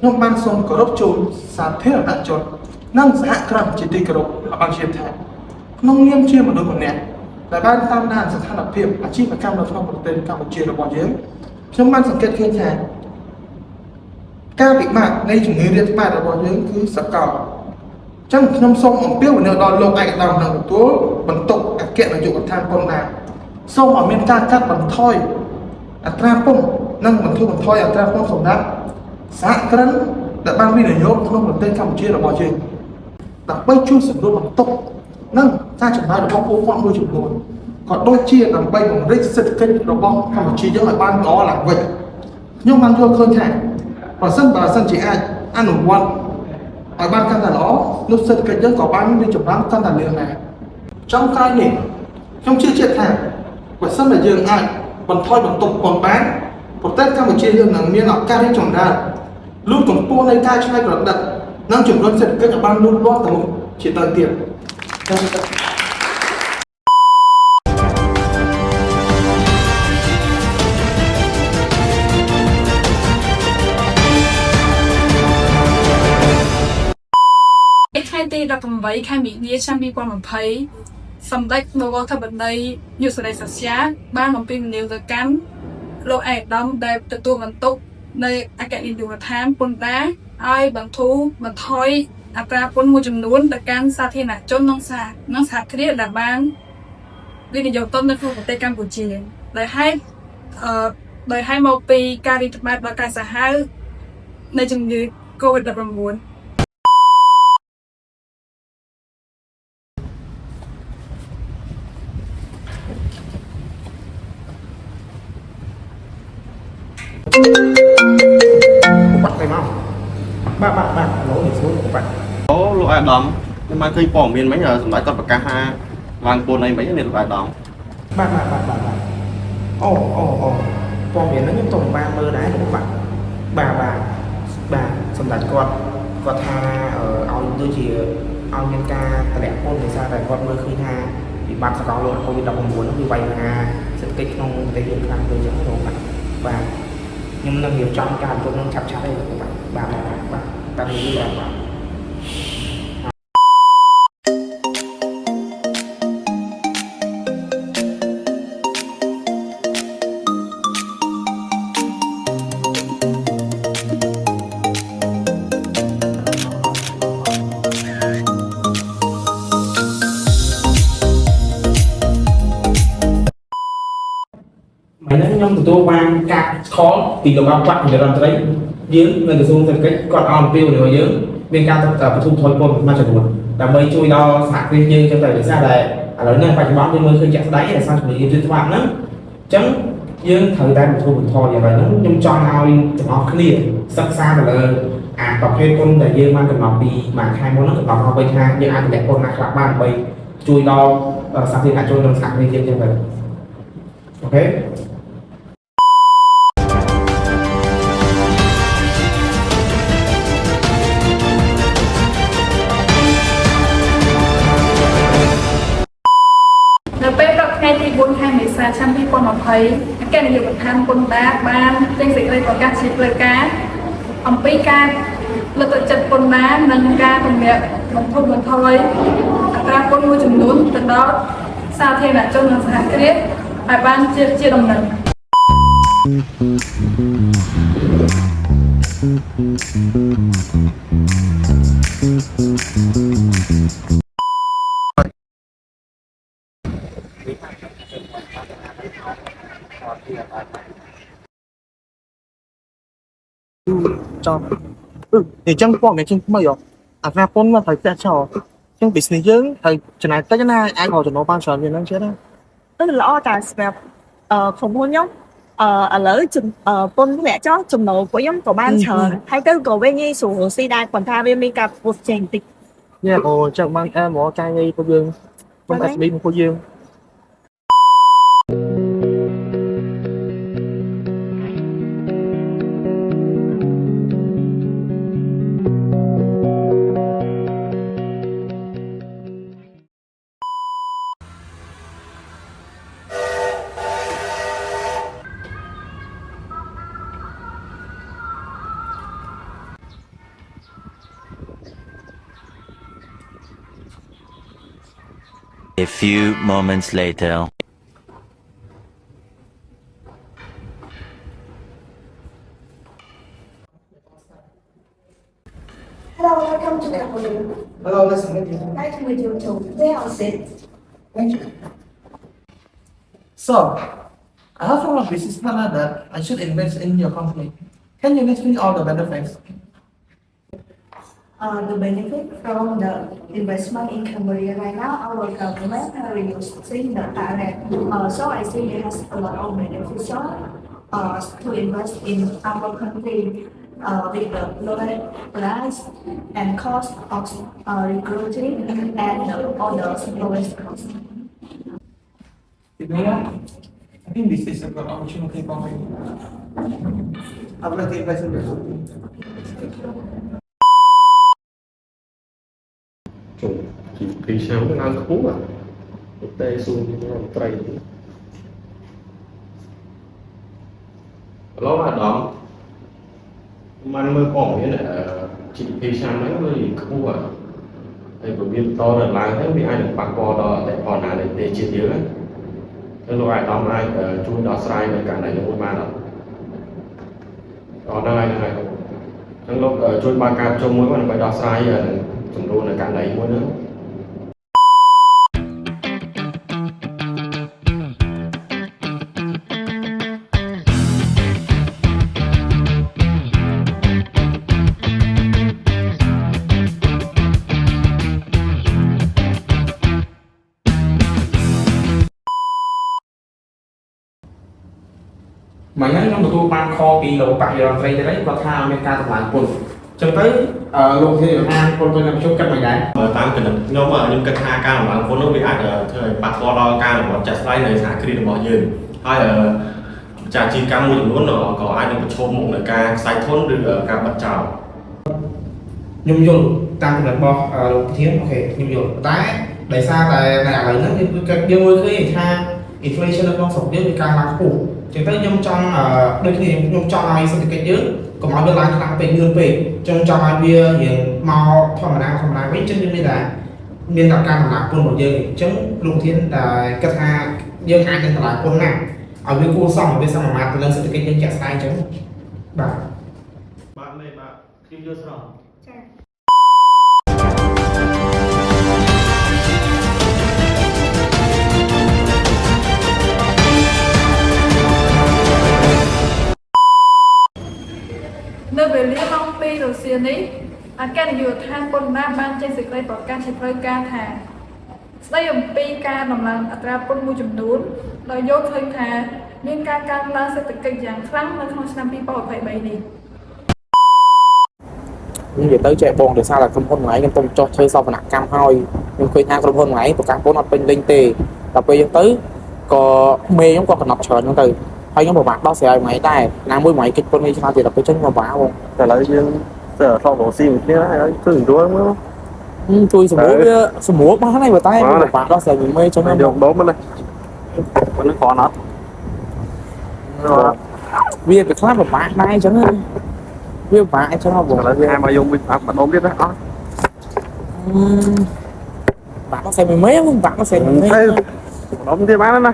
ខ្ញុំបានសូមគោរពជូនសាធារណជននិងសហគ្រាសជាទីគោរពបានជាថាក្នុងនាមជាមនុស្សម្នាក់ដែលបានតាមដានស្ថានភាពអាជីវកម្មនៅក្នុងប្រទេសកម្ពុជារបស់យើងខ្ញុំបានសង្កេតឃើញថាការពិបាកនៃជំងឺរាតត្បាតរបស់យើងគឺសកលចឹងខ្ញុំសូមអំពាវនាវដល់លោកឯកឧត្តមនឹងទទួលបន្ទុកអគ្គនាយកដ្ឋានពន្ធដារសូមឲ្យមានការកាត់បន្ថយអត្រាពន្ធនិងបន្ធូរបន្ថយអត្រាពន្ធសម្រាប់សហគ្រិនដែលបានវិនិយោគក្នុងប្រទេសកម្ពុជារបស់យើងដើម្បីជួយសម្រួលបន្ទុកនិងការចំណាយរបស់ពួកគាត់មួយចំនួនក៏ដូចជាដើម្បីពង្រីកសេដ្ឋកិច្ចរបស់កម្ពុជាយើងឲ្យបានល្អឡើងវិញខ្ញុំបានយល់ឃើញថាបើសិនជាអាចអនុវត្តឲ្យបានកាន់តែល្អនោះសេដ្ឋកិច្ចយើងក៏បានមានចម្រើនកាន់តែលឿនដែរចុងក្រោយនេះខ្ញុំជឿជាក់ថាបើសិនតែយើងអាចបន្ថយបន្ទុកពន្ធបានប្រទេសកម្ពុជាយើងនឹងមានឱកាសរីកចម្រើនលូតកម្ពស់នៃការច្នៃប្រឌិតនិងជំរុញសេដ្ឋកិច្ចឲ្យបានលូតលាស់ទៅមុខជាទៅទៀតថ្ងៃទី18ខែមីនាឆ្នាំ2020សម្ដេចបវរធិបតីយុសរិយសស្យាបានបំពេញនាវទៅកាន់លោកឯកឧត្តមដែលទទួលបន្ទុកនៅអគ្គនាយកដ្ឋានពន្ធដារឲ្យបន្ធូរបន្ថយអត្រាពន្ធមួយចំនួនទៅកាន់សាធារណជននិងសហគ្រាសដែលបានវិនិយោគទុននៅក្នុងប្រទេសកម្ពុជាដោយហេតុមកពីការរីកចម្រើនដ៏កាចសាហាវនៃជំងឺ COVID-19បាត់ទៅមកបាទលោកនេះស្រួលបាទអូលោកអាដាមខ្ញុំមកឃើញព័ត៌មានមិញសម្ដេចគាត់ប្រកាសថាឡើងពន្ធអីមិញនេះលោកអាដាមបាទអូព័ត៌មានហ្នឹងខ្ញុំទៅបានមើលដែរបាទសម្ដេចគាត់ថាឲ្យដូចជាឲ្យមានការតម្លាក់ពន្ធដោយសារតែគាត់មើលឃើញថាវិបត្តិសកលលោក COVID-19 ហ្នឹងវាវាយបង្ហាសេដ្ឋកិច្ចក្នុងប្រទេសយើងខ្លាំងទៅចឹងបាទខ្ញុំនឹងរៀបចំការទទួលនឹងឆាប់ៗទេបាទតាមនេះបាទខ្ញុំទទួលបានការខលពីលោកអង្គរដ្ឋនាយរដ្ឋមន្ត្រីយើងនៅក្រសួងសេដ្ឋកិច្ចគាត់ឲ្យអំពាវនាវយើងមានការបន្ធូរថយពន្ធមួយចំនួនដើម្បីជួយដល់សហគ្រាសយើងចឹងទៅដោយសារតែឥឡូវនេះបច្ចុប្បន្នយើងមើលឃើញជាក់ស្ដែងដោយសារជំងឺរាតត្បាតហ្នឹងអញ្ចឹងយើងត្រូវតែបន្ធូរបន្ថយយ៉ាងไรហ្នឹងខ្ញុំចង់ឲ្យទាំងអស់គ្នាសិក្សាទៅលើអាប្រភេទពន្ធដែលយើងបានកំណត់ពីមួយខែមុនហ្នឹងកំណត់មកវិញថាយើងអាចតម្លាក់ពន្ធណាខ្លះបានដើម្បីជួយដល់សាធារណជននិងសហគ្រាសយើងចឹងទៅអូខេនៅពេលដល់ថ្ងៃទី4ខែមេសាឆ្នាំ2020អគ្គនាយកដ្ឋានពន្ធដារបានចេញសេចក្តីប្រកាសជាផ្លូវការអំពីការលើកទឹកចិត្តពន្ធដារនិងការទម្លាក់បន្ធូរបន្ថយអត្រាពន្ធមួយចំនួនទៅដល់សាធារណជននិងសហគ្រាសឲ្យបានជាដំណឹងចង់អញ្ចឹងព័ត៌មានជាងថ្មីអត្រាពន្ធមកត្រូវចាក់ចោលអញ្ចឹង business យើងត្រូវចំណាយតិចណាអាចរកចំណូលបានច្រើនមានហ្នឹងចេះណាទៅល្អតែសម្រាប់ក្រុមហ៊ុនខ្ញុំឥឡូវពន្ធធ្លាក់ចោលចំណូលពួកខ្ញុំក៏បានច្រើនហើយទៅក៏វាងាយស្រួលស៊ីដែរប៉ុន្តែវាមានការពុះចេញបន្តិចនេះអូអញ្ចឹងបានហ្មងការងារពួកយើងក្នុង SB ពួកយើង A few moments later. Hello, welcome to Cambodia. Hello, nice to meet you. Nice to meet you too. Where are sit? Thank you. So, I have found a business partner that I should invest in your company. Can you list me all the benefits? The benefit from the investment in Cambodia right now, our government are reducing the tariff. So I think it has a lot of benefits to invest in our country with the lower price and cost of recruiting and all the lowest cost. You know what? I think this is a good opportunity for me. I would like to invest in this. Chỉ khi sáng nó ăn khú à tê xuống nó làm tray nó là đóมันมือป่องนี่แหละchỉ khi sáng nó mới khú àไอ้ตัวเบี้ยโตเดินลางทั้งมีไอ้หนึ่งปากคอต่อแต่พอหนาเลยเตะชิ้นเยอะแล้วเราไอ้ตอมไอ้ช่วยดอสไลน์ในการไหนยังไม่มาหรอกต่อได้ยังไงทั้งโลกช่วยบาการจมมวยมันไปดอสไลน์สมรู้ในการไหนมวยnữa mà nhớ trong tôi ban kho kỳ lộ tại giờ đây đấy có thao America tập lại quần cho tới lộ thì ở Hàn còn tôi làm chung cân mày đấy តាមគណិតខ្ញុំខ្ញុំគិតថាការឡើងពលនោះវាអាចធ្វើឲ្យប៉ះពាល់ដល់ការរបស់ចាក់ស្លាយនៅសហគ្រាសរបស់យើងហើយចាជីវកម្មមួយចំនួនក៏អាចនឹងប្រឈមមុខនឹងការខ្សែធនឬការបិទចោល ខ្ញុំយល់តាមគំនិតរបស់លោកប្រធានអូខេខ្ញុំយល់តែដោយសារតែនៅឥឡូវហ្នឹងយើងមើលឃើញថា inflation នៅក្នុងស្រុកយើងវាកើនឡើងខ្ពស់ចឹងទៅខ្ញុំចង់ដូចគ្នាខ្ញុំចង់ឲ្យសេដ្ឋកិច្ចយើងកុំឲ្យវាឡើងខ្លាំងពេកលឿនពេកចឹងចង់ឲ្យវារៀងមកធម្មតាវិញចឹងមានតែការដំណាក់ពន្ធរបស់យើងចឹងលោកប្រធានតែគិតថាយើងអាចនឹងតម្លៃពន្ធណាឲ្យវាគួរសមវាសមមាត្រទៅនឹងសេដ្ឋកិច្ចយើងជាក់ស្ដែងចឹងបាទ បាទមេបាទខ្ញុំយល់ស្រស់ នៅពេលលាមកពីរុស្ស៊ីនេះអគ្គនាយកដ្ឋានពន្ធដារបានចេញសេចក្តីប្រកាសជាផ្លូវការថាស្តីអំពីការដំឡើងអត្រាពន្ធមួយចំនួនដោយយកឃើញថាមានការកើនឡើងសេដ្ឋកិច្ចយ៉ាងខ្លាំងនៅក្នុងឆ្នាំ2023នេះ និយាយទៅចែកបងដោយសារតែក្រុមហ៊ុនមួយឯងខ្ញុំចោះធ្វើសវនកម្មហើយខ្ញុំឃើញថាក្រុមហ៊ុនមួយឯងប្រកាសពន្ធអត់ពេញលេញទេដល់ពេលអញ្ចឹងទៅក៏មេខ្ញុំក៏កំណត់ច្រើនហ្នឹងទៅហើយខ្ញុំពិបាកដោះស្រាយមួយឯងដែរណាមួយមួយឯងគិតពន្ធនេះឆ្លាតទៀតដល់ពេលអញ្ចឹងពិបាកបង តែឥឡូវយើងទៅថតរកស៊ីមួយគ្នាហើយជួយរួចមើល ជួយសម្រួលវាសម្រួលបានហើយបើតែពិបាកដោះស្រាយមួយមេអញ្ចឹង យកដុំហ្នឹងមិននឹងគ្រាន់អត់ វាទៅខ្លះពិបាកដែរអញ្ចឹងវាពិបាកអញ្ចឹងបង ឥឡូវវាមកយកមួយអាប់ម្ដងទៀតណាអត់ បាក់ដោះស្រាយមួយមេខ្ញុំបាក់ដោះស្រាយមួយមេ ម្ដងទៀតបានណា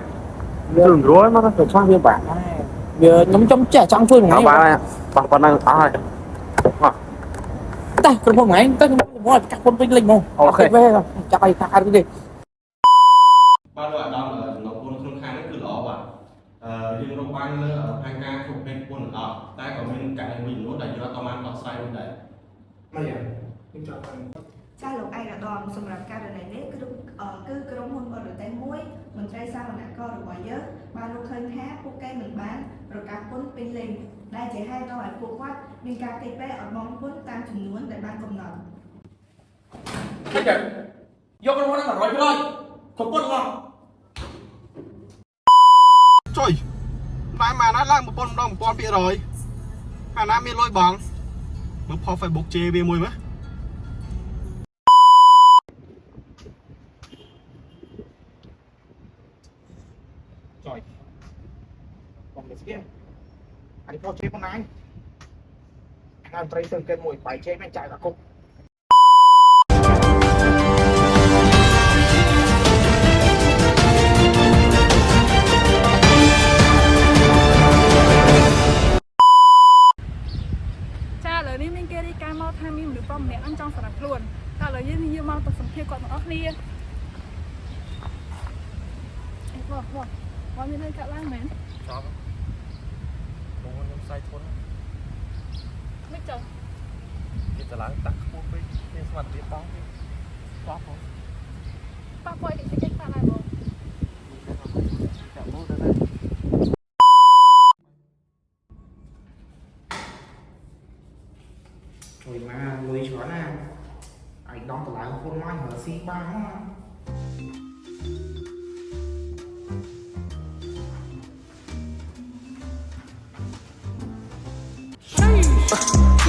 ជួយរួចមក ទៅខ្លះវាពិបាកដែរវាខ្ញុំចង់ជួយមួយថ្ងៃ បានហើយប៉ះប៉ុណ្ណឹងអស់ហើយ តែក្រុមហ៊ុនមួយឯងទៅខ្ញុំមកកាត់ពន្ធពេញលេញហ្មងអូខេចាប់ឲ្យថាអត់ទេ បាទលោកអាដាមចំណុចពន្ធក្នុងខាងនេះគឺល្អបាទយើងរកបានលើផែនការគ្រប់ពេញពន្ធអត់តែក៏មានករណីមួយចំនួនដែលយើងអត់បានដោះស្រាយនោះដែរ មកយ៉ាងខ្ញុំចង់ ចាលោកឯកឧត្តមសម្រាប់ករណីនេះគឺក្រុមហ៊ុនបរទេសមួយមន្ត្រីសាវនកររបស់យើងបានរកឃើញថាពួកគេមិនបានប្រកាសពន្ធពេញលេញដែលជាហេតុនាំឲ្យពួកគាត់មានការកិច្ចព្រមអត់បង់ពន្ធតាមចំនួនដែលបានកំណត់ យកក្រុមហ៊ុនហ្នឹង100%គ្រប់ពន្ធហ្មង ចុយឡើងមកណាឡើង1000ដង1200អាណាមានលុយបងមើលផុស Facebook ជេរវាមួយមើល ចុយបងទៅស្គៀអានេះផុសជេរប៉ុណ្ណាអានត្រីសើកិនមួយបាយជេរមិនចាយដល់គុក អស់គ្នាអេបងមានរឿងកាត់ឡើងមែន ចប់បងខ្ញុំសាយធន់ មិនចង់ គេតឡើងតាក់ខ្ពស់ពេកគេស្មាត់ទៀតបងទេចប់បង ប៉ះប៉យតិចតិចប៉ះឡើងបង ចាក់មកទៅណា ជួយមកលុយច្រើនណាឲ្យដងតម្លៃខ្លួនមកមើលស៊ីបានហ្មង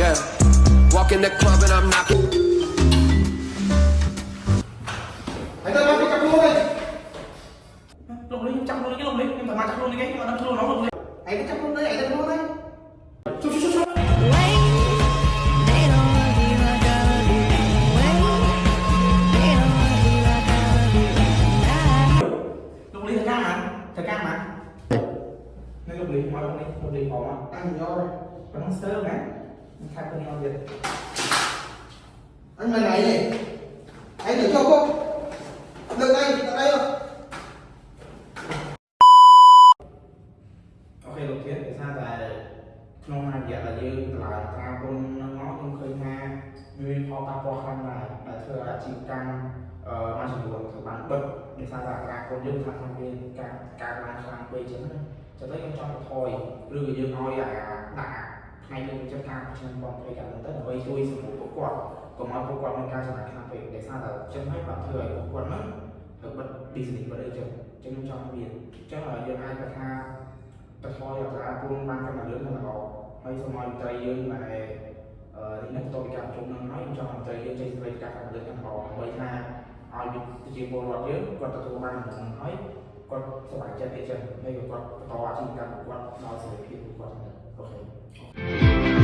Yeah, walk in the club and I'm knocking. ហើយទៅមកពីចាប់ខ្លួនហើយលោកលីខ្ញុំចាប់ខ្លួនគេលោកលីខ្ញុំតែមកចាប់ខ្លួនគេខ្ញុំអត់ដឹងខ្លួនលោកលីឯងចាប់ខ្លួនទេឯងទៅខ្លួនទេជុំ លោកលីទៅកាមនេះលោកលីមកនេះលោកលីមកតាំងយកប៉ុណ្ណឹងស្ទើរណាមិនខាត់ទៅខ្ញុំទៀត anh mày này này anh thử cho cô được đây rồi អូខេលោកទៀតដោយសារតែក្នុងរយៈដែលយើងតម្លៃតាមគុណនឹងមកខ្ញុំឃើញថាមានផលប៉ះពាល់ខ្លាំងដែរដែលធ្វើឲ្យអាជីវកម្មមួយចំនួនត្រូវបានបិទដោយសារតែការគុណយើងខ្លះមានការឡើងខ្លាំងពេកអញ្ចឹងណាចឹងទៅខ្ញុំចង់បន្ថយឬក៏យើងឲ្យដាក់ថ្ងៃនេះចិត្តការឆ្នាំបងពេកកាន់ទៅដើម្បីជួយសម្រួលពួកគាត់កុំឲ្យពួកគាត់មានការចំណាយខ្លាំងពេកដោយសារតែចឹងហើយបានធ្វើឲ្យពួកគាត់ហ្នឹងត្រូវបិទ business បិទអីចឹងខ្ញុំចង់មានចឹងយើងអាចថាបន្ថយអត្រាពូនបានកាន់តែលឿនទៅល្អហើយសូមឲ្យត្រីយើងដែលនេះទៅពីការប្រជុំនឹងហើយខ្ញុំចង់ឲ្យត្រីយើងចេញសេចក្តីការកាន់តែលឿនកាន់តែល្អដើម្បីថាឲ្យប្រជាពលរដ្ឋយើងគាត់ទទួលបាននឹងហើយគាត់សប្បាយចិត្តអីចឹងហើយគាត់បន្តអាជីវកម្មរបស់គាត់ដោយសេរីភាពរបស់គាត់អូខេ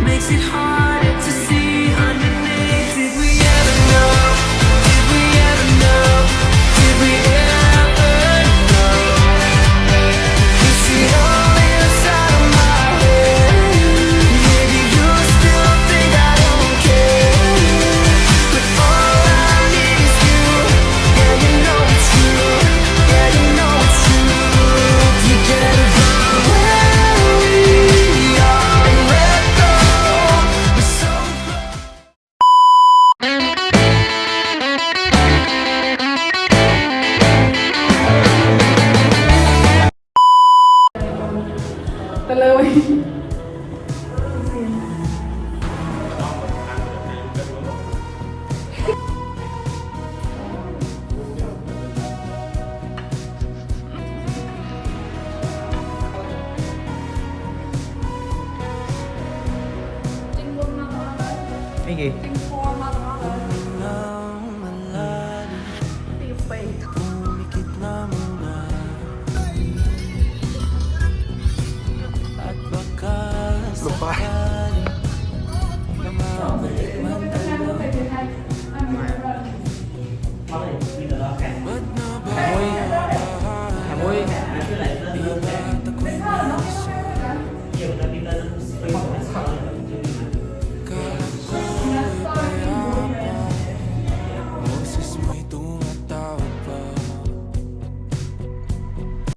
Makes it harder to see underneath. Did we ever know? Did we ever know? Did we ever know? Is it all inside of my head? Maybe you still think I don't care, but all I need is you. Yeah, you know it's true. Yeah, you know it's true. Forget about where we are and let go. We're so close. ទៅលើវិញ ចេញមុនមកដល់ហើយ អីគេ ចេញពណ៌មកដល់ហើយពីពេក lupa មួយ